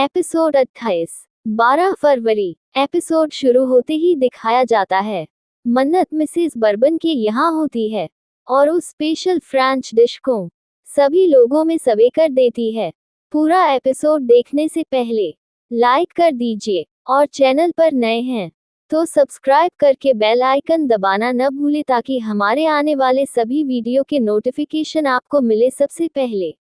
Episode 28। 12 फरवरी। Episode शुरू होते ही दिखाया जाता है मन्नत मिसेस बर्बन के यहाँ होती है और उस स्पेशल फ्रेंच डिश को सभी लोगों में सर्व कर देती है। पूरा एपिसोड देखने से पहले लाइक कर दीजिए और चैनल पर नए हैं तो सब्सक्राइब करके बेल आइकन दबाना न भूले ताकि हमारे आने वाले सभी वीडियो के नोटिफिकेशन आपको मिले सबसे पहले।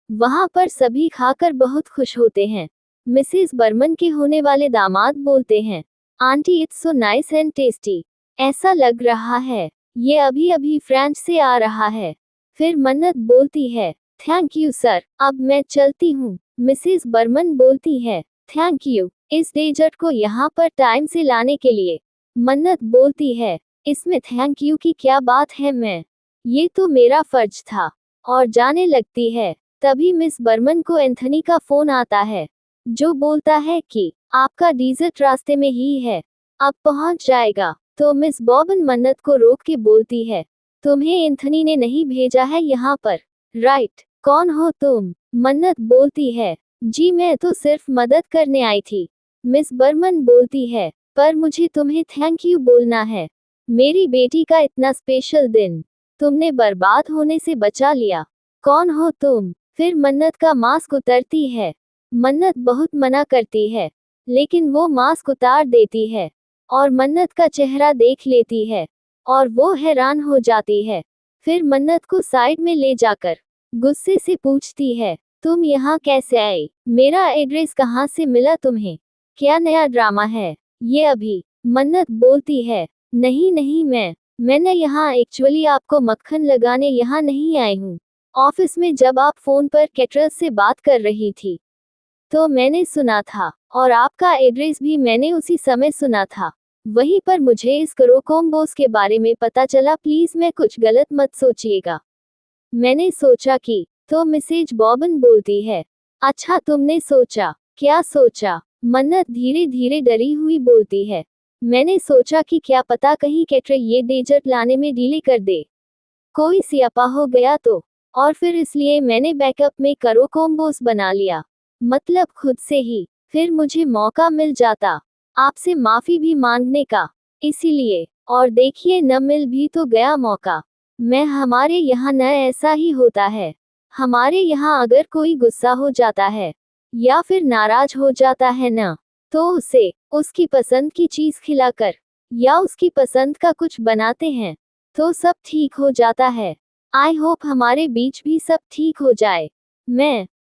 वहां पर सभी खाकर बहुत खुश होते हैं। मिसेस बर्मन के होने वाले दामाद बोलते हैं, aunty it's so nice and tasty. ऐसा लग रहा है ये अभी अभी फ्रांस से आ रहा है। फिर मन्नत बोलती है, थैंक यू सर, अब मैं चलती हूँ। मिसेस बर्मन बोलती है, थैंक यू इस डेजर्ट को यहाँ पर टाइम से लाने के लिए। मन्नत बोलती है, इसमें थैंक यू की क्या बात है, ये तो मेरा फर्ज था। और जाने लगती है। तभी मिस बर्मन को एंथनी का फोन आता है जो बोलता है कि आपका डेजर्ट रास्ते में ही है, अब पहुंच जाएगा। तो मिस बॉबन मन्नत को रोक के बोलती है, तुम्हें एंथनी ने नहीं भेजा है यहाँ पर, राइट? कौन हो तुम? मन्नत बोलती है, जी मैं तो सिर्फ मदद करने आई थी। मिस बर्मन बोलती है, पर मुझे तुम्हें थैंक यू बोलना है। मेरी बेटी का इतना स्पेशल दिन तुमने बर्बाद होने से बचा लिया। कौन हो तुम? फिर मन्नत का मास्क उतरती है। मन्नत बहुत मना करती है लेकिन वो मास्क उतार देती है और मन्नत का चेहरा देख लेती है और वो हैरान हो जाती है। फिर मन्नत को साइड में ले जाकर गुस्से से पूछती है, तुम यहाँ कैसे आई? मेरा एड्रेस कहाँ से मिला तुम्हें? क्या नया ड्रामा है ये अभी? मन्नत बोलती है, नहीं नहीं मैंने यहाँ एक्चुअली आपको मक्खन लगाने यहाँ नहीं आई हूँ। ऑफिस में जब आप फोन पर कैटरस से बात कर रही थी तो मैंने सुना था और आपका एड्रेस भी मैंने उसी समय सुना था। वहीं पर मुझे इस करोकोम्बोस के बारे में पता चला। प्लीज मैं कुछ गलत मत सोचिएगा। मैंने सोचा कि। तो मिसेज बॉबन बोलती है, अच्छा तुमने सोचा? क्या सोचा? मन्नत धीरे धीरे डरी हुई बोलती है, मैंने सोचा कि क्या पता कहीं कैटर ये डेजर्ट लाने में डिले कर दे, कोई सियापा हो गया तो। और फिर इसलिए मैंने बैकअप में करोकोम्बोस बना लिया, मतलब खुद से ही। फिर मुझे मौका मिल जाता आपसे माफी भी मांगने का, इसीलिए। और देखिए न मिल भी तो गया मौका। मैं हमारे यहाँ न ऐसा ही होता है। हमारे यहाँ अगर कोई गुस्सा हो जाता है या फिर नाराज हो जाता है न, तो उसे उसकी पसंद की चीज खिलाकर या उसकी पसंद का कुछ बनाते हैं तो सब ठीक हो जाता है। आई होप हमारे बीच भी सब ठीक हो जाए।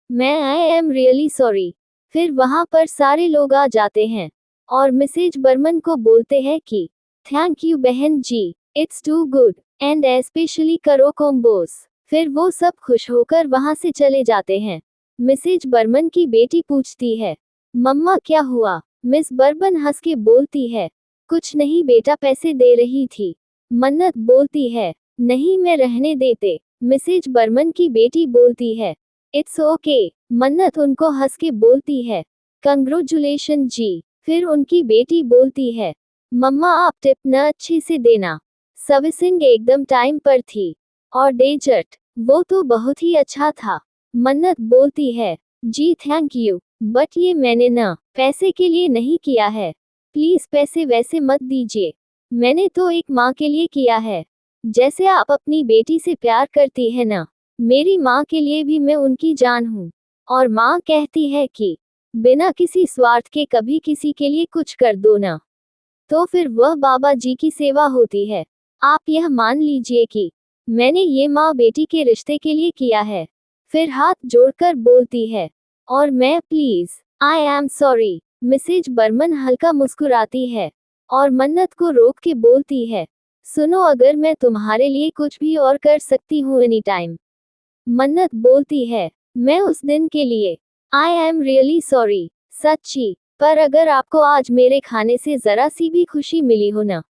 मैं आई एम रियली सॉरी। फिर वहां पर सारे लोग आ जाते हैं और मिसेज बर्मन को बोलते हैं कि थैंक यू बहन जी, it's too good and especially करोकोम्बोस। फिर वो सब खुश होकर वहां से चले जाते हैं। मिसेज बर्मन की बेटी पूछती है, मम्मा क्या हुआ? मिस बर्बन हंस के बोलती है, कुछ नहीं बेटा, पैसे दे रही थी। मन्नत बोलती है, नहीं मैं रहने देते। मिसेज बर्मन की बेटी बोलती है, इट्स ओके। मन्नत उनको हंस के बोलती है, कंग्रेचुलेशन जी। फिर उनकी बेटी बोलती है, मम्मा आप टिप न अच्छे से देना, सर्विसिंग एकदम टाइम पर थी और डेजर्ट वो तो बहुत ही अच्छा था। मन्नत बोलती है, जी थैंक यू, बट ये मैंने न पैसे के लिए नहीं किया है, प्लीज पैसे वैसे मत दीजिए, मैंने तो एक माँ के लिए किया है। जैसे आप अपनी बेटी से प्यार करती है ना, मेरी माँ के लिए भी मैं उनकी जान हूँ। और माँ कहती है कि बिना किसी स्वार्थ के कभी किसी के लिए कुछ कर दो ना, तो फिर वह बाबा जी की सेवा होती है। आप यह मान लीजिए कि मैंने ये माँ बेटी के रिश्ते के लिए किया है। फिर हाथ जोड़कर बोलती है, और मैं please, I am sorry. Mrs Burman हल्का मुस्कुराती है और मन्नत को रोक के बोलती है, सुनो अगर मैं तुम्हारे लिए कुछ भी और कर सकती हूँ एनी टाइम। मन्नत बोलती है, मैं उस दिन के लिए आई एम रियली सॉरी, सच्ची। पर अगर आपको आज मेरे खाने से जरा सी भी खुशी मिली हो ना,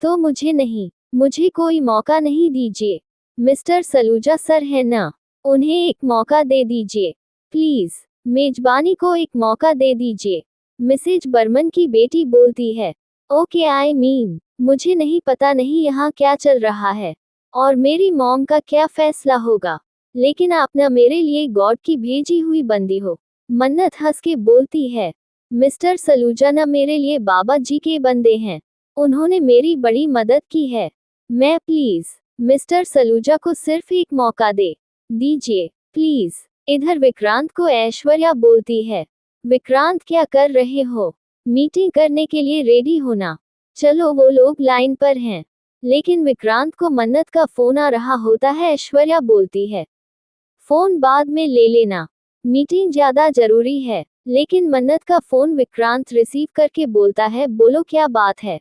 तो मुझे कोई मौका नहीं दीजिए। मिस्टर सलूजा सर है ना, उन्हें एक मौका दे दीजिए प्लीज, मेजबानी को एक मौका दे दीजिए। मिसेज बर्मन की बेटी बोलती है, ओके आई मीन, मुझे नहीं पता नहीं यहाँ क्या चल रहा है और मेरी मॉम का क्या फैसला होगा, लेकिन आप ना मेरे लिए गॉड की भेजी हुई बंदी हो। मन्नत हंस के बोलती है, मिस्टर सलूजा न मेरे लिए बाबा जी के बंदे हैं, उन्होंने मेरी बड़ी मदद की है। मैं प्लीज मिस्टर सलूजा को सिर्फ एक मौका दीजिए प्लीज। इधर विक्रांत को ऐश्वर्या बोलती है, विक्रांत क्या कर रहे हो? मीटिंग करने के लिए रेडी होना। चलो वो लोग लाइन पर हैं। लेकिन विक्रांत को मन्नत का फोन आ रहा होता है। ऐश्वर्या बोलती है, फोन बाद में ले लेना, मीटिंग ज्यादा जरूरी है। लेकिन मन्नत का फोन विक्रांत रिसीव करके बोलता है, बोलो क्या बात है?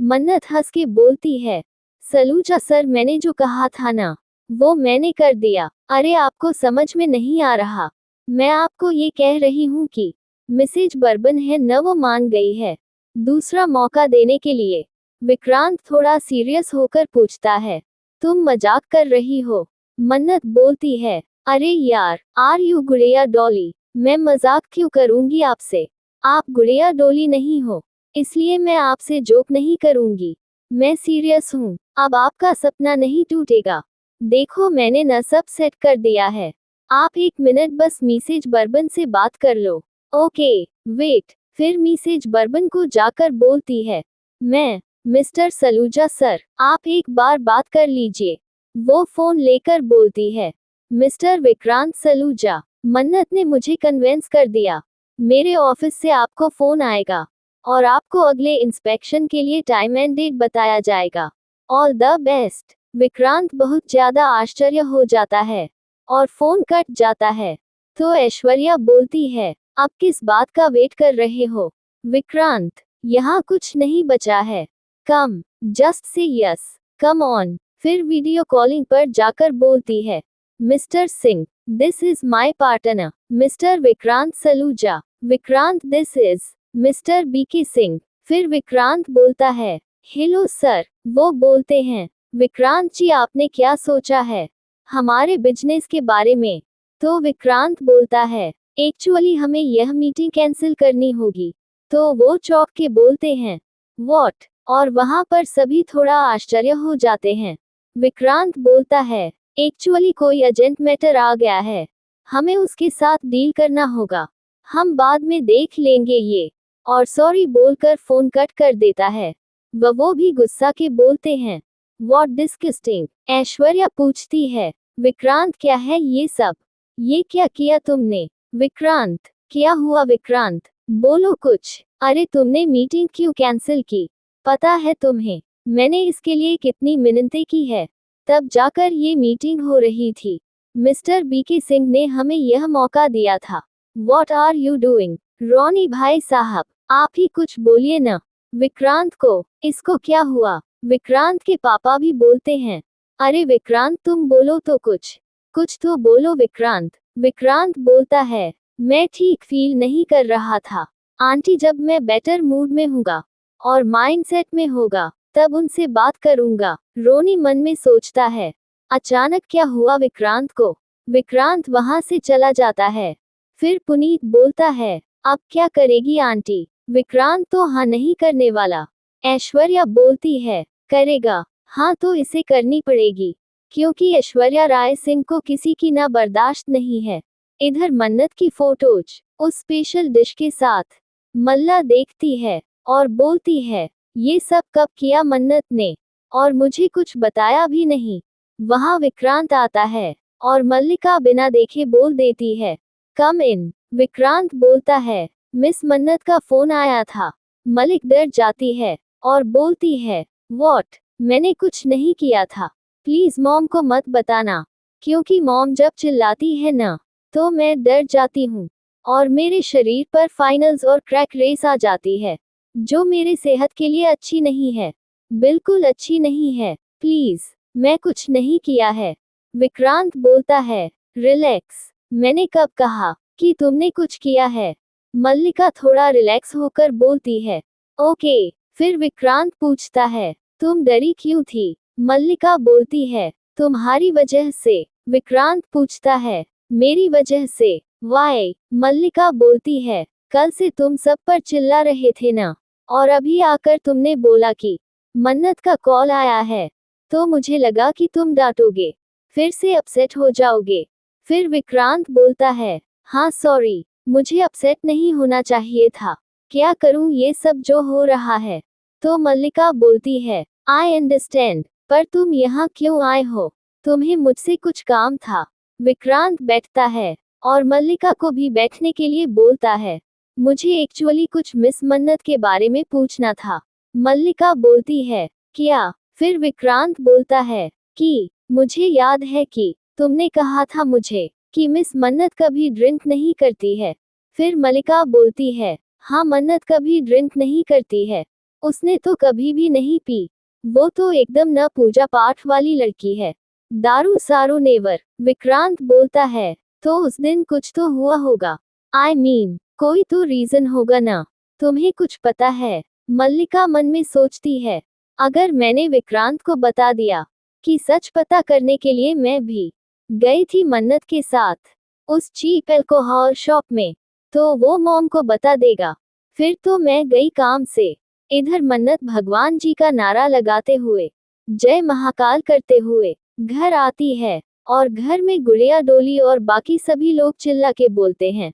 मन्नत हंस के बोलती है, सलूजा सर मैंने जो कहा था ना, वो मैंने कर दिया। अरे आपको समझ में नहीं आ रहा, मैं आपको ये कह रही हूँ कि मिसेज बर्बन है न, वो मान गई है दूसरा मौका देने के लिए। विक्रांत थोड़ा सीरियस होकर पूछता है, तुम मजाक कर रही हो? मन्नत बोलती है, अरे यार आर यू गुड़िया डॉली? मैं मजाक क्यों करूंगी आपसे? आप गुड़िया डॉली नहीं हो, इसलिए मैं आपसे जोक नहीं करूंगी। मैं सीरियस हूँ। अब आपका सपना नहीं टूटेगा। देखो मैंने न सब सेट कर दिया है। आप एक मिनट बस मिसेज बर्बन से बात कर लो। Okay wait. फिर मिसेज बर्बन को जाकर बोलती है, मैं मिस्टर सलूजा सर आप एक बार बात कर लीजिए। वो फोन लेकर बोलती है, मिस्टर विक्रांत सलूजा, मन्नत ने मुझे कन्वेंस कर दिया। मेरे ऑफिस से आपको फोन आएगा और आपको अगले इंस्पेक्शन के लिए टाइम एंड डेट बताया जाएगा। All the best. विक्रांत बहुत ज्यादा आश्चर्य हो जाता है और फोन कट जाता है। तो ऐश्वर्या बोलती है, अब किस बात का वेट कर रहे हो? विक्रांत, यहाँ कुछ नहीं बचा है। Come just say yes, come on. फिर वीडियो कॉलिंग पर जाकर बोलती है, mister Singh, this is my partner mister Vikrant Saluja. Vikrant, this is mister BK Singh. फिर विक्रांत बोलता है, हेलो सर। वो बोलते हैं, विक्रांत जी आपने क्या सोचा है हमारे बिजनेस के बारे में? तो विक्रांत बोलता है, एक्चुअली हमें यह मीटिंग कैंसिल करनी होगी। तो वो चौंक के बोलते हैं, व्हाट? और वहां पर सभी थोड़ा आश्चर्य हो जाते हैं। विक्रांत बोलता है, एक्चुअली कोई अर्जेंट मैटर आ गया है, हमें उसके साथ डील करना होगा, हम बाद में देख लेंगे ये। और सॉरी बोलकर फोन कट कर देता है। वो भी गुस्सा के बोलते हैं, व्हाट डिस्गस्टिंग। ऐश्वर्या पूछती है, विक्रांत क्या है ये सब? ये क्या किया तुमने? विक्रांत, क्या हुआ विक्रांत? बोलो कुछ। अरे तुमने मीटिंग क्यों कैंसिल की? पता है तुम्हें मैंने इसके लिए कितनी मिन्नतें की है, तब जाकर ये मीटिंग हो रही थी। मिस्टर बीके सिंह ने हमें यह मौका दिया था। What are you doing? Ronnie भाई साहब, आप ही कुछ बोलिए ना विक्रांत को, इसको क्या हुआ? विक्रांत के पापा भी बोलते हैं, अरे विक्रांत तुम बोलो तो कुछ तो बोलो विक्रांत। विक्रांत बोलता है, मैं ठीक फील नहीं कर रहा था आंटी, जब मैं बेटर मूड में होगा और माइंडसेट में होगा तब उनसे बात करूंगा। रोनी मन में सोचता है। अचानक क्या हुआ विक्रांत को? विक्रांत वहां से चला जाता है। फिर पुनीत बोलता है, अब क्या करेगी आंटी? विक्रांत तो हाँ नहीं करने वाला। ऐश्वर्या बोलती है, करेगा। हाँ तो इसे करनी पड़ेगी, क्योंकि ऐश्वर्या राय सिंह को किसी की ना बर्दाश्त नहीं है। इधर मन्नत की फोटोज उस स्पेशल डिश के साथ मल्ला देखती है और बोलती है, ये सब कब किया मन्नत ने, और मुझे कुछ बताया भी नहीं। वहां विक्रांत आता है और मल्लिका बिना देखे बोल देती है, कम इन। विक्रांत बोलता है, मिस मन्नत का फोन आया था। मलिक डर जाती है और बोलती है, व्हाट? मैंने कुछ नहीं किया था, प्लीज मॉम को मत बताना, क्योंकि मॉम जब चिल्लाती है ना तो मैं डर जाती हूँ और मेरे शरीर पर फाइनल्स और क्रैक रेस आ जाती है, जो मेरे सेहत के लिए अच्छी नहीं है, बिल्कुल अच्छी नहीं है। प्लीज, मैं कुछ नहीं किया है। विक्रांत बोलता है, रिलैक्स, मैंने कब कहा कि तुमने कुछ किया है? मल्लिका थोड़ा रिलैक्स होकर बोलती है, ओके। फिर विक्रांत पूछता है, तुम डरी क्यों थी? मल्लिका बोलती है, तुम्हारी वजह से। विक्रांत पूछता है, मेरी वजह से? वाई? मल्लिका बोलती है, कल से तुम सब पर चिल्ला रहे थे ना, और अभी आकर तुमने बोला कि मन्नत का कॉल आया है, तो मुझे लगा कि तुम डांटोगे, फिर से अपसेट हो जाओगे। फिर विक्रांत बोलता है, हाँ सॉरी, मुझे अपसेट नहीं होना चाहिए था। क्या करूं ये सब जो हो रहा है। तो मल्लिका बोलती है, आई अंडरस्टैंड, पर तुम यहाँ क्यों आए हो? तुम्हें मुझसे कुछ काम था। विक्रांत बैठता है और मल्लिका को भी बैठने के लिए बोलता है। मुझे एक्चुअली कुछ मिस मन्नत के बारे में पूछना था। मल्लिका बोलती है, क्या? फिर विक्रांत बोलता है कि मुझे याद है कि तुमने कहा था मुझे कि मिस मन्नत कभी ड्रिंक नहीं करती है। फिर मल्लिका बोलती है, हाँ मन्नत कभी ड्रिंक नहीं करती है। उसने तो कभी भी नहीं पी। वो तो एकदम न पूजा पाठ वाली लड़की है। दारू सारू नेवर। विक्रांत बोलता है, तो उस दिन कुछ तो हुआ होगा। आई मीन, कोई तो रीजन होगा ना। तुम्हें कुछ पता है? मल्लिका मन में सोचती है, अगर मैंने विक्रांत को बता दिया कि सच पता करने के लिए मैं भी गई थी मन्नत के साथ उस चीप अल्कोहल शॉप में, तो वो मॉम को बता देगा। फिर तो मैं गई काम से। इधर मन्नत भगवान जी का नारा लगाते हुए, जय महाकाल करते हुए घर आती है और घर में गुड़िया डोली और बाकी सभी लोग चिल्ला के बोलते हैं,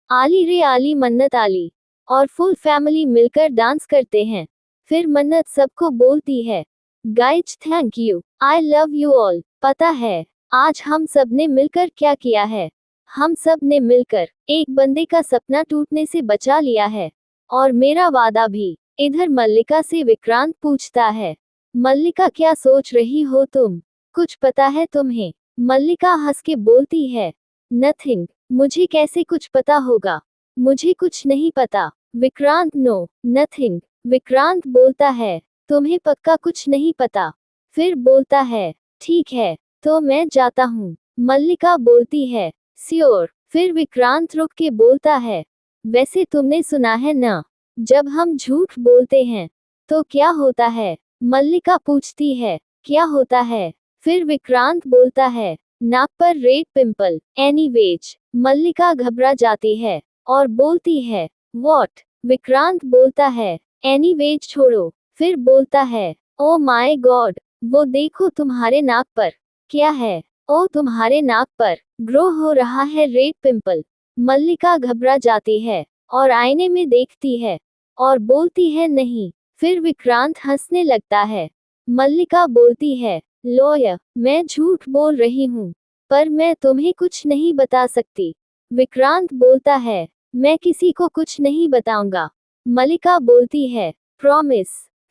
आली रे आली मन्नत आली, और फुल फैमिली मिलकर डांस करते हैं। फिर मन्नत सबको बोलती है, guys thank you, I love you all. पता है आज हम सब ने मिलकर क्या किया है? हम सब ने मिलकर एक बंदे का सपना टूटने से बचा लिया है, और मेरा वादा भी। इधर मल्लिका से विक्रांत पूछता है, मल्लिका क्या सोच रही हो तुम? कुछ पता है तुम्हें? मल्लिका हंस के बोलती है, नथिंग, मुझे कैसे कुछ पता होगा? मुझे कुछ नहीं पता। Vikrant, no, nothing. विक्रांत बोलता है, तुम्हें पक्का कुछ नहीं पता? फिर बोलता है, ठीक है, तो मैं जाता हूँ। मल्लिका बोलती है, श्योर। फिर विक्रांत रुक के बोलता है, वैसे तुमने सुना है ना, जब हम झूठ बोलते हैं तो क्या होता है? मल्लिका पूछती है, क्या होता है? फिर विक्रांत बोलता है, नाक पर रेड पिंपल। एनीवेज, मल्लिका घबरा जाती है और बोलती है, व्हाट? विक्रांत बोलता है, एनीवेज छोड़ो। फिर बोलता है, ओ माय गॉड, वो देखो तुम्हारे नाक पर। क्या है? ओ तुम्हारे नाक पर ग्रो हो रहा है रेड पिंपल। मल्लिका घबरा जाती है और आईने में देखती है और बोलती है, नहीं। फिर विक्रांत हंसने लगता है। मल्लिका बोलती है, लॉयर, मैं झूठ बोल रही हूँ, पर मैं तुम्हें कुछ नहीं बता सकती। विक्रांत बोलता है, मैं किसी को कुछ नहीं बताऊंगा। मल्लिका बोलती है, प्रॉमिस?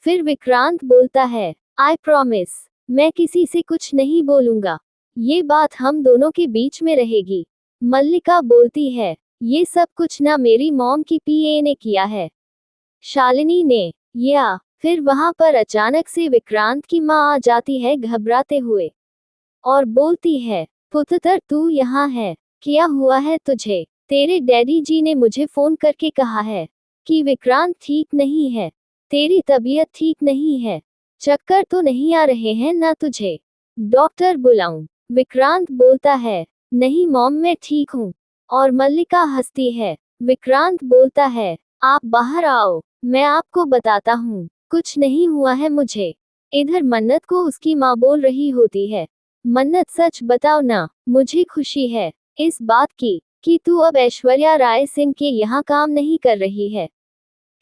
फिर विक्रांत बोलता है, आई प्रॉमिस, मैं किसी से कुछ नहीं बोलूंगा। ये बात हम दोनों के बीच में रहेगी। मल्लिका बोलती है, ये सब कुछ ना मेरी मॉम की पीए ने किया है, शालिनी ने। या फिर वहां पर अचानक से विक्रांत की माँ आ जाती है घबराते हुए और बोलती है, पुत्र तू यहाँ है? क्या हुआ है तुझे? तेरे डैडी जी ने मुझे फोन करके कहा है कि विक्रांत ठीक नहीं है, तेरी तबीयत ठीक नहीं है। चक्कर तो नहीं आ रहे हैं ना तुझे? डॉक्टर बुलाऊं? विक्रांत बोलता है, नहीं मॉम, मैं ठीक हूँ। और मल्लिका हंसती है। विक्रांत बोलता है, आप बाहर आओ, मैं आपको बताता हूँ, कुछ नहीं हुआ है मुझे। इधर मन्नत को उसकी माँ बोल रही होती है, मन्नत सच बताओ ना, मुझे खुशी है इस बात की कि तू अब ऐश्वर्या राय सिंह के यहाँ काम नहीं कर रही है।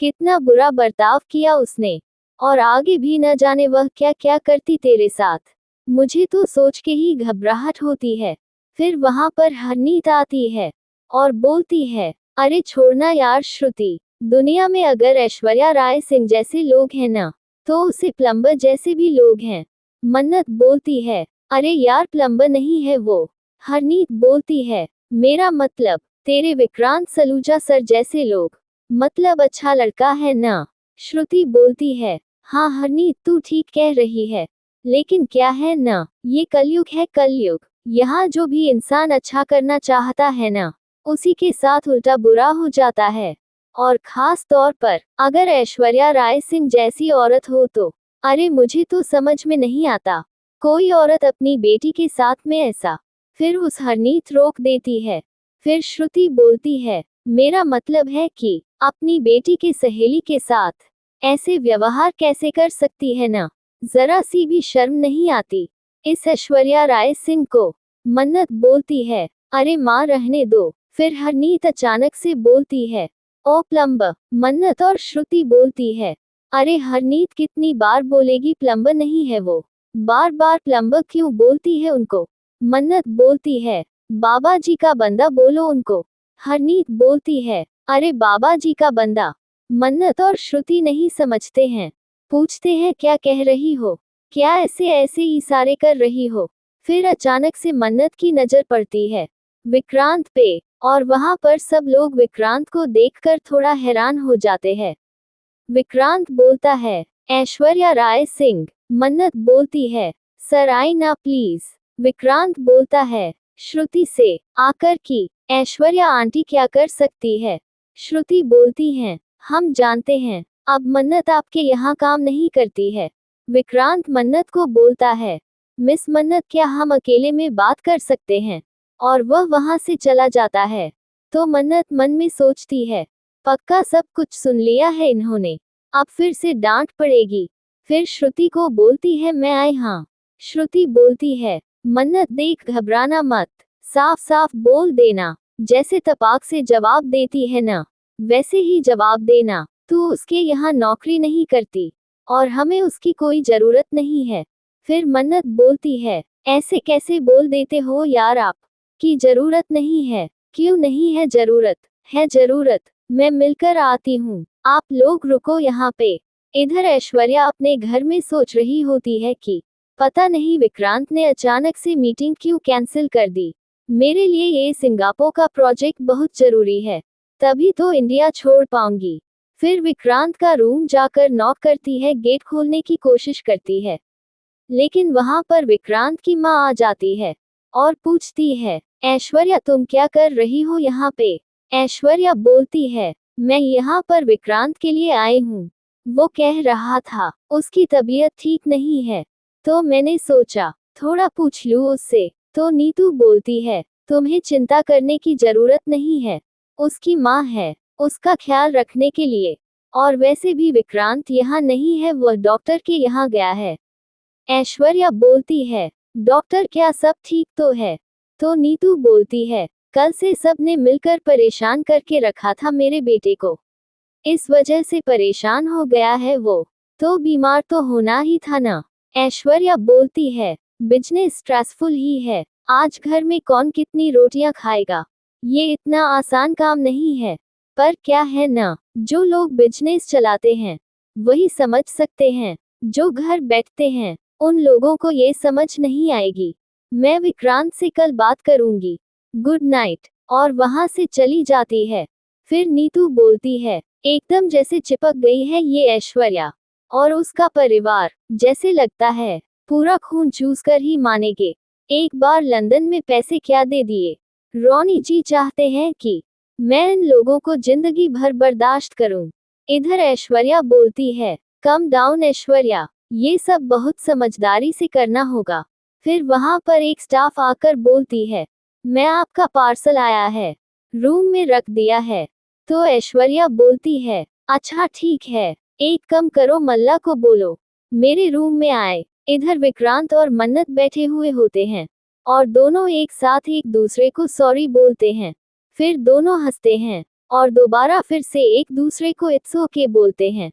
कितना बुरा बर्ताव किया उसने, और आगे भी न जाने वह क्या क्या करती तेरे साथ। मुझे तो सोच के ही घबराहट होती है। फिर वहां पर हरनीत आती है और बोलती है, अरे छोड़ना यार श्रुति, दुनिया में अगर ऐश्वर्या राय सिंह जैसे लोग हैं ना, तो उसे प्लम्बर जैसे भी लोग हैं। मन्नत बोलती है, अरे यार प्लम्बर नहीं है वो। हरनीत बोलती है, मेरा मतलब तेरे विक्रांत सलूजा सर जैसे लोग। मतलब अच्छा लड़का है ना? श्रुति बोलती है, हाँ हरनीत तू ठीक कह रही है, लेकिन क्या है ना, ये कलयुग है कलयुग। यहाँ जो भी इंसान अच्छा करना चाहता है ना, उसी के साथ उल्टा बुरा हो जाता है। और खास तौर पर अगर ऐश्वर्या राय सिंह जैसी औरत हो तो, अरे मुझे तो समझ में नहीं आता, कोई औरत अपनी बेटी के साथ में ऐसा। फिर उस हरनीत रोक देती है। फिर श्रुति बोलती है, मेरा मतलब है कि अपनी बेटी के सहेली के साथ ऐसे व्यवहार कैसे कर सकती है ना? जरा सी भी शर्म नहीं आती इस ऐश्वर्या राय सिंह को? मन्नत बोलती है, अरे माँ रहने दो। फिर हरनीत अचानक से बोलती है, ओ प्लम्बर। मन्नत और श्रुति बोलती है, अरे हरनीत कितनी बार बोलेगी, प्लम्बर नहीं है वो। बार बार प्लम्बर क्यों बोलती है उनको। मन्नत बोलती है, बाबा जी का बंदा बोलो उनको। हरनीत बोलती है, अरे बाबा जी का बंदा। मन्नत और श्रुति नहीं समझते हैं, पूछते हैं क्या कह रही हो, क्या ऐसे ऐसे इशारे कर रही हो। फिर अचानक से मन्नत की नजर पड़ती है विक्रांत पे, और वहां पर सब लोग विक्रांत को देखकर थोड़ा हैरान हो जाते हैं। विक्रांत बोलता है, ऐश्वर्या राय सिंह। मन्नत बोलती है, सर आई ना प्लीज। विक्रांत बोलता है, श्रुति से आकर की ऐश्वर्या आंटी क्या कर सकती है। श्रुति बोलती हैं, हम जानते हैं, अब मन्नत आपके यहाँ काम नहीं करती है। विक्रांत मन्नत को बोलता है, मिस मन्नत क्या हम अकेले में बात कर सकते हैं, और वह वहां से चला जाता है। तो मन्नत मन में सोचती है, पक्का सब कुछ सुन लिया है इन्होंने, अब फिर से डांट पड़ेगी। फिर श्रुति को बोलती है, मैं आई हाँ। श्रुति बोलती है, मन्नत देख घबराना मत, साफ साफ बोल देना, जैसे तपाक से जवाब देती है ना, वैसे ही जवाब देना। तू उसके यहाँ नौकरी नहीं करती, और हमें उसकी कोई जरूरत नहीं है। फिर मन्नत बोलती है, ऐसे कैसे बोल देते हो यार, आप की जरूरत नहीं है। क्यों नहीं है जरूरत, है जरूरत, मैं मिलकर आती हूँ, आप लोग रुको यहाँ पे। इधर ऐश्वर्या अपने घर में सोच रही होती है कि पता नहीं विक्रांत ने अचानक से मीटिंग क्यों कैंसिल कर दी। मेरे लिए ये सिंगापुर का प्रोजेक्ट बहुत जरूरी है, तभी तो इंडिया छोड़ पाऊंगी। फिर विक्रांत का रूम जाकर नॉक करती है, गेट खोलने की कोशिश करती है, लेकिन वहां पर विक्रांत की माँ आ जाती है और पूछती है, ऐश्वर्या तुम क्या कर रही हो यहाँ पे। ऐश्वर्या बोलती है, मैं यहाँ पर विक्रांत के लिए आई हूँ, वो कह रहा था उसकी तबीयत ठीक नहीं है, तो मैंने सोचा थोड़ा पूछ लूँ उससे। तो नीतू बोलती है, तुम्हें चिंता करने की जरूरत नहीं है, उसकी माँ है उसका ख्याल रखने के लिए, और वैसे भी विक्रांत यहाँ नहीं है, वह डॉक्टर के यहाँ गया है। ऐश्वर्या बोलती है, डॉक्टर क्या सब ठीक तो है। तो नीतू बोलती है, कल से सब ने मिलकर परेशान करके रखा था मेरे बेटे को, इस वजह से परेशान हो गया है वो, तो बीमार तो होना ही था ना। ऐश्वर्या बोलती है, बिजनेस स्ट्रेसफुल ही है, आज घर में कौन कितनी रोटियां खाएगा, ये इतना आसान काम नहीं है। पर क्या है ना, जो लोग बिजनेस चलाते हैं वही समझ सकते हैं, जो घर बैठते हैं उन लोगों को ये समझ नहीं आएगी। मैं विक्रांत से कल बात करूंगी, गुड नाइट, और वहां से चली जाती है। फिर नीतू बोलती है, एकदम जैसे चिपक गई है ये ऐश्वर्या और उसका परिवार, जैसे लगता है पूरा खून चूस कर ही मानेंगे। एक बार लंदन में पैसे क्या दे दिए, रोनी जी चाहते हैं कि मैं इन लोगों को जिंदगी भर बर्दाश्त करूं। इधर ऐश्वर्या बोलती है, कम डाउन ऐश्वर्या, ये सब बहुत समझदारी से करना होगा। फिर वहां पर एक स्टाफ आकर बोलती है, मैं आपका पार्सल आया है, रूम में रख दिया है। तो ऐश्वर्या बोलती है, अच्छा ठीक है, एक कम करो मल्ला को बोलो मेरे रूम में आए। इधर विक्रांत और मन्नत बैठे हुए होते हैं और दोनों एक साथ एक दूसरे को सॉरी बोलते हैं। फिर दोनों हंसते हैं और दोबारा फिर से एक दूसरे को इट्स ओके बोलते हैं।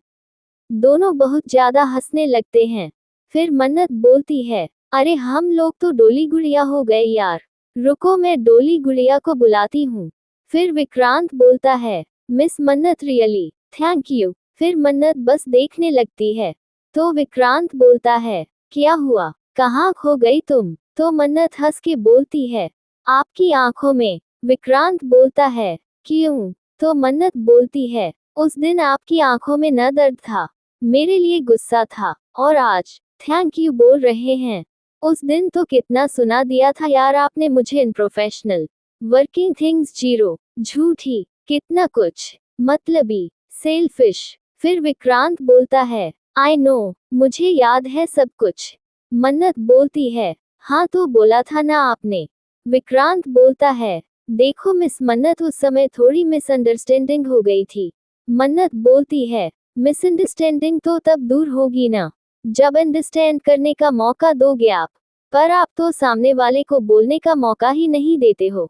दोनों बहुत ज्यादा हंसने लगते हैं। फिर मन्नत बोलती है, अरे हम लोग तो डोली गुड़िया हो गए यार, रुको मैं डोली गुड़िया को बुलाती हूँ। फिर विक्रांत बोलता है, मिस मन्नत रियली थैंक यू। फिर मन्नत बस देखने लगती है। तो विक्रांत बोलता है, क्या हुआ, कहाँ खो गई तुम। तो मन्नत हंस के बोलती है, आपकी आंखों में। विक्रांत बोलता है, क्यों। तो मन्नत बोलती है, उस दिन आपकी आंखों में न दर्द था, मेरे लिए गुस्सा था, और आज थैंक यू बोल रहे हैं। उस दिन तो कितना सुना दिया था यार आपने मुझे, इनप्रोफेशनल, वर्किंग थिंग्स जीरो, झूठी, कितना कुछ, मतलबी, सेल्फिश। फिर विक्रांत बोलता है, आई नो, मुझे याद है सब कुछ। मन्नत बोलती है, हाँ तो बोला था ना आपने। विक्रांत बोलता है, देखो मिस मन्नत उस समय थोड़ी मिसअंडरस्टैंडिंग हो गई थी। मन्नत बोलती है, मिसअंडरस्टैंडिंग तो तब दूर होगी ना जब अंडरस्टैंड करने का मौका दोगे आप, पर आप तो सामने वाले को बोलने का मौका ही नहीं देते हो।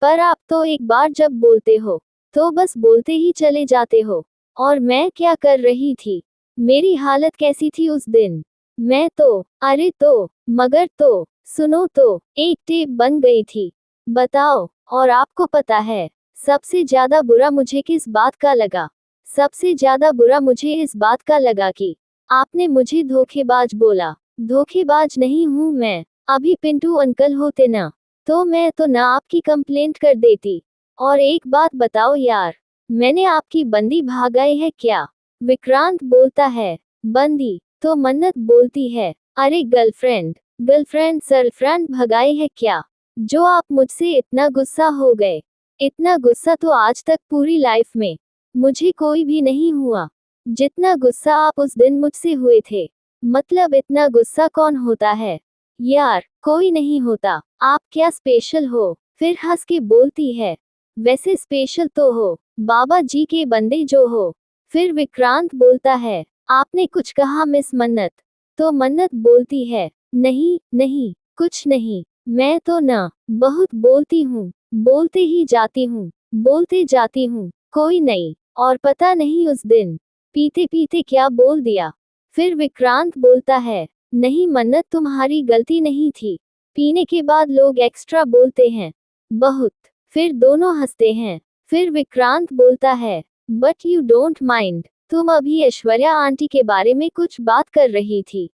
पर आप तो एक बार जब बोलते हो तो बस बोलते ही चले जाते हो। और मैं क्या कर रही थी, मेरी हालत कैसी थी उस दिन, मैं तो, अरे तो, मगर तो, सुनो तो, एक टेप बन गई थी। बताओ। और आपको पता है सबसे ज्यादा बुरा मुझे किस बात का लगा? सबसे ज्यादा बुरा मुझे इस बात का लगा कि आपने मुझे धोखेबाज बोला। धोखेबाज नहीं हूं मैं। अभी पिंटू अंकल होते ना, तो मैं तो ना आपकी कंप्लेंट कर देती। और एक बात बताओ यार, मैंने आपकी बंदी भागाई है क्या? विक्रांत बोलता है। बंदी? तो मन्नत बोलती है, अरे गर्लफ्रेंड। गर्लफ्रेंड सर्लफ्रेंड भगाई है क्या? जो आप मुझसे इतना गुस्सा हो गए। इतना गुस्सा तो आज तक पूरी लाइफ में मुझे कोई भी नहीं हुआ जितना गुस्सा आप उस दिन मुझसे हुए थे। मतलब इतना गुस्सा कौन होता है यार? कोई नहीं होता। आप क्या स्पेशल हो? फिर हंस के बोलती है, वैसे स्पेशल तो हो, बाबा जी के बंदे जो हो। फिर विक्रांत बोलता है, आपने कुछ कहा मिस मन्नत? तो मन्नत बोलती है, नहीं नहीं, कुछ नहीं। मैं तो ना बहुत बोलती हूँ, बोलते ही जाती हूँ, बोलते जाती हूँ, कोई नहीं। और पता नहीं उस दिन पीते पीते क्या बोल दिया। फिर विक्रांत बोलता है, नहीं मन्नत तुम्हारी गलती नहीं थी। पीने के बाद लोग एक्स्ट्रा बोलते हैं बहुत। फिर दोनों हंसते हैं। फिर विक्रांत बोलता है, बट यू डोंट माइंड, तुम अभी ऐश्वर्या आंटी के बारे में कुछ बात कर रही थी।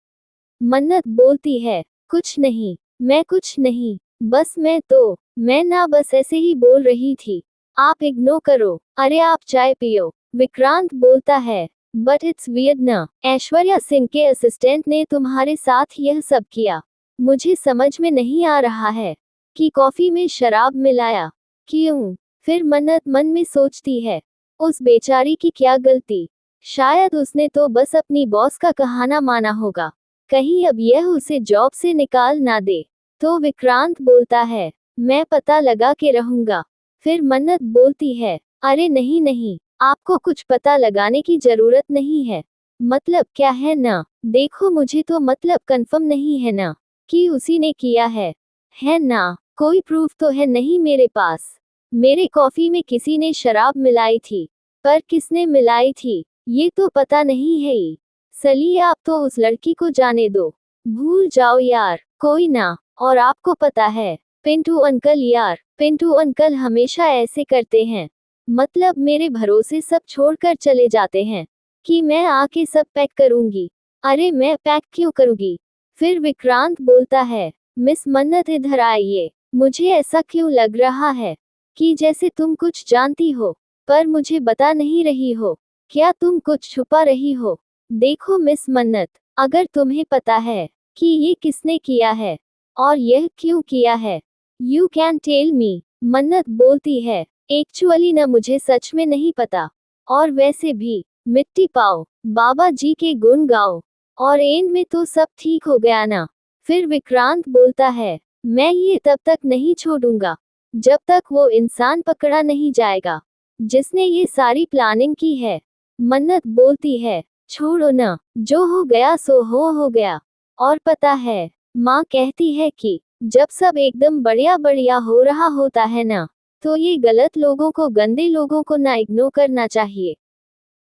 मन्नत बोलती है, कुछ नहीं, मैं कुछ नहीं, बस मैं ना बस ऐसे ही बोल रही थी। आप इग्नोर करो, अरे आप चाय पियो। विक्रांत बोलता है, बट इट्स वियर्ड ना, ऐश्वर्या सिंह के असिस्टेंट ने तुम्हारे साथ यह सब किया। मुझे समझ में नहीं आ रहा है कि कॉफी में शराब मिलाया क्यों? फिर मन्नत मन में सोचती है, उस बेचारी की क्या गलती? शायद उसने तो बस अपनी बॉस का कहाना माना होगा, कहीं अब यह उसे जॉब से निकाल ना दे। तो विक्रांत बोलता है, मैं पता लगा के रहूंगा। फिर मन्नत बोलती है, अरे नहीं नहीं, आपको कुछ पता लगाने की जरूरत नहीं है। मतलब क्या है ना, देखो मुझे तो मतलब कंफर्म नहीं है ना कि उसी ने किया है ना? कोई प्रूफ तो है नहीं मेरे पास। मेरे कॉफी में किसी ने शराब मिलाई थी, पर किसने मिलाई थी ये तो पता नहीं है ही। चलिए आप तो उस लड़की को जाने दो, भूल जाओ यार, कोई ना। और आपको पता है पिंटू अंकल यार, पिंटू अंकल हमेशा ऐसे करते हैं। मतलब मेरे भरोसे सब छोड़कर चले जाते हैं कि मैं आके सब पैक करूंगी। अरे मैं पैक क्यों करूंगी? फिर विक्रांत बोलता है, मिस मन्नत इधर आइए। मुझे ऐसा क्यों लग रहा है कि जैसे तुम कुछ जानती हो पर मुझे बता नहीं रही हो। क्या तुम कुछ छुपा रही हो? देखो मिस मन्नत, अगर तुम्हें पता है कि ये किसने किया है और यह क्यों किया है, यू कैन टेल मी। मन्नत बोलती है, एक्चुअली ना मुझे सच में नहीं पता। और वैसे भी मिट्टी पाओ, बाबा जी के गुण गाओ, और एंड में तो सब ठीक हो गया ना। फिर विक्रांत बोलता है, मैं ये तब तक नहीं छोड़ूंगा जब तक वो इंसान पकड़ा नहीं जाएगा जिसने ये सारी प्लानिंग की है। मन्नत बोलती है, छोड़ो ना, जो हो गया सो हो गया। और पता है, माँ कहती है कि जब सब एकदम बढ़िया बढ़िया हो रहा होता है ना, तो ये गलत लोगों को, गंदे लोगों को ना इग्नोर करना चाहिए।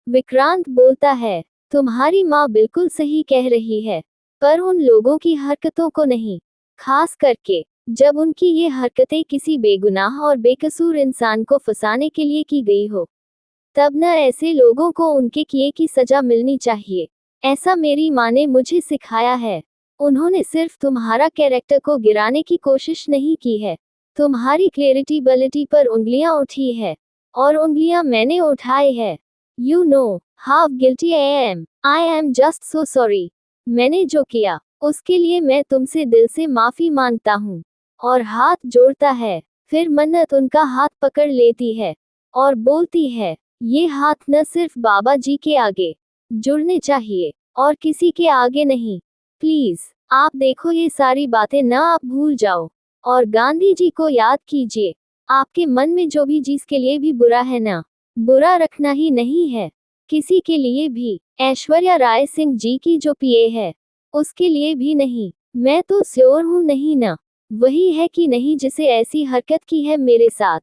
विक्रांत बोलता है, तुम्हारी माँ बिल्कुल सही कह रही है, पर उन लोगों की हरकतों को नहीं, खास करके जब उनकी ये हरकतें किसी बेगुनाह और बेकसूर इंसान को फंसाने के लिए की गई हो, तब न ऐसे लोगों को उनके किए की सजा मिलनी चाहिए। ऐसा मेरी माँ ने मुझे सिखाया है। उन्होंने सिर्फ तुम्हारा कैरेक्टर को गिराने की कोशिश नहीं की है, तुम्हारी क्रेडिबिलिटी पर उंगलियां उठी है, और उंगलियां मैंने उठाई है। You know how guilty I am just so sorry. मैंने जो किया उसके लिए मैं तुमसे दिल से माफी मांगता हूँ। और हाथ जोड़ता है। फिर मन्नत उनका हाथ पकड़ लेती है और बोलती है, ये हाथ न सिर्फ बाबा जी के आगे जुड़ने चाहिए और किसी के आगे नहीं। प्लीज आप देखो, ये सारी बातें ना आप भूल जाओ और गांधी जी को याद कीजिए। आपके मन में जो भी जिसके लिए भी बुरा है ना, बुरा रखना ही नहीं है किसी के लिए भी। ऐश्वर्या राय सिंह जी की जो पीए है उसके लिए भी नहीं। मैं तो श्योर हूँ नहीं ना। वही है कि नहीं जिसे ऐसी हरकत की है मेरे साथ।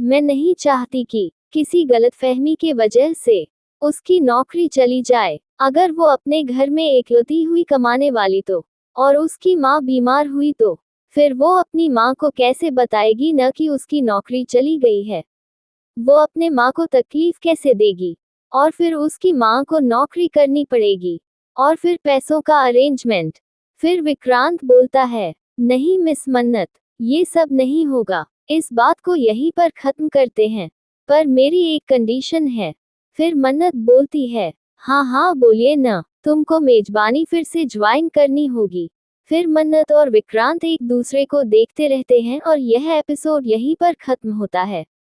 मैं नहीं चाहती कि किसी गलतफहमी के वजह से उसकी नौकरी चली जाए। अगर वो अपने घर में एकलौती हुई कमाने वाली तो, और उसकी माँ बीमार हुई तो, फिर वो अपनी माँ को कैसे बताएगी न कि उसकी नौकरी चली गई है। वो अपने माँ को तकलीफ कैसे देगी। और फिर उसकी माँ को नौकरी करनी पड़ेगी। और फिर पैसों का अरेंजमेंट। फिर विक्रांत बोलता है, नहीं मिस मन्नत, ये सब नहीं होगा। इस बात को यहीं पर खत्म करते हैं। पर मेरी एक कंडीशन है। फिर मन्नत बोलती है, हाँ हाँ बोलिए ना, तुमको मेजबानी फिर से ज्वाइन करनी होगी। फिर मन्नत और विक्रांत एक दूसरे को देखते रहते हैं और यह एपिसोड यहीं पर खत्म होता है।